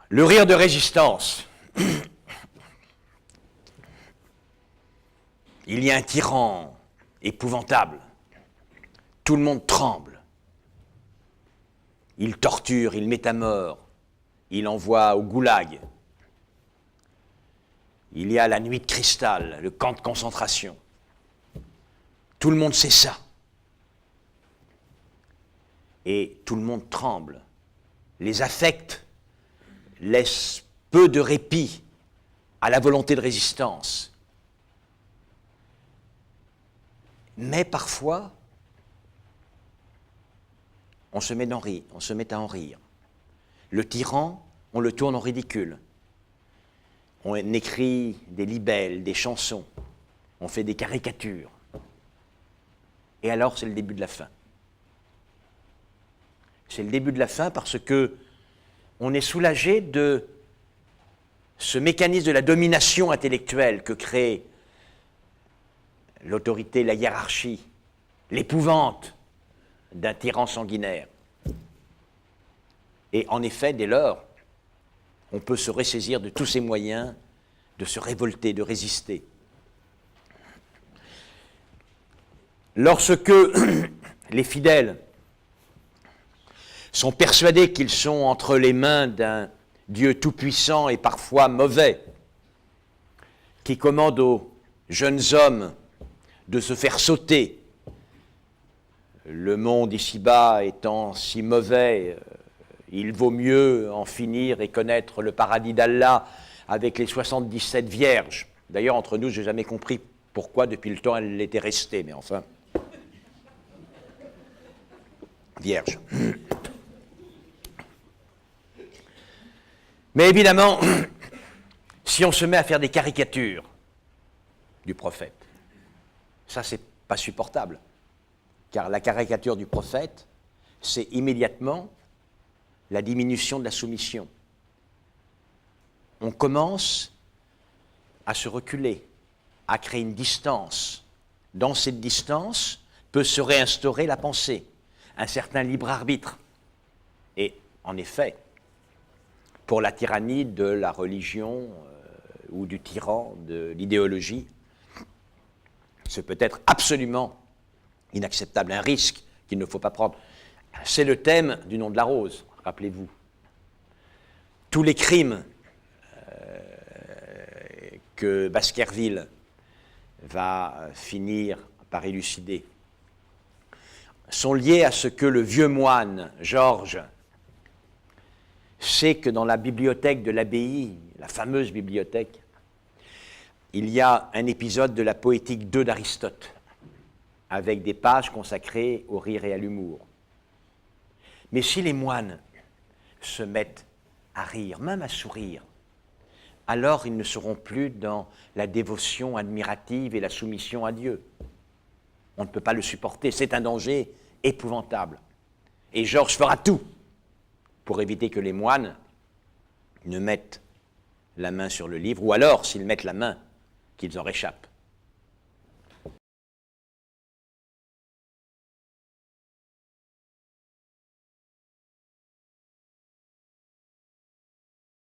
Le rire de résistance. Il y a un tyran épouvantable. Tout le monde tremble. Il torture, il met à mort, il envoie au goulag. Il y a la nuit de cristal, le camp de concentration. Tout le monde sait ça. Et tout le monde tremble. Les affects laissent peu de répit à la volonté de résistance. Mais parfois, on se met à en rire. Le tyran, on le tourne en ridicule. On écrit des libelles, des chansons, on fait des caricatures. Et alors, c'est le début de la fin. C'est le début de la fin parce que on est soulagé de ce mécanisme de la domination intellectuelle que crée l'autorité, la hiérarchie, l'épouvante d'un tyran sanguinaire. Et en effet, dès lors, on peut se ressaisir de tous ces moyens de se révolter, de résister. Lorsque les fidèles sont persuadés qu'ils sont entre les mains d'un Dieu tout-puissant et parfois mauvais, qui commande aux jeunes hommes de se faire sauter, le monde ici-bas étant si mauvais, il vaut mieux en finir et connaître le paradis d'Allah avec les 77 vierges. D'ailleurs, entre nous, je n'ai jamais compris pourquoi depuis le temps elle était restée, mais enfin, vierge. Mais évidemment, si on se met à faire des caricatures du prophète, ça, c'est pas supportable. Car la caricature du prophète, c'est immédiatement la diminution de la soumission. On commence à se reculer, à créer une distance. Dans cette distance peut se réinstaurer la pensée, un certain libre arbitre. Et en effet, pour la tyrannie de la religion ou du tyran, de l'idéologie, c'est peut-être absolument inacceptable, un risque qu'il ne faut pas prendre. C'est le thème du nom de la rose, rappelez-vous. Tous les crimes que Baskerville va finir par élucider sont liés à ce que le vieux moine, Georges, sait que dans la bibliothèque de l'abbaye, la fameuse bibliothèque, il y a un épisode de la Poétique 2 d'Aristote, avec des pages consacrées au rire et à l'humour. Mais si les moines se mettent à rire, même à sourire, alors ils ne seront plus dans la dévotion admirative et la soumission à Dieu. On ne peut pas le supporter, c'est un danger épouvantable. Et Georges fera tout pour éviter que les moines ne mettent la main sur le livre, ou alors, s'ils mettent la main, qu'ils en réchappent.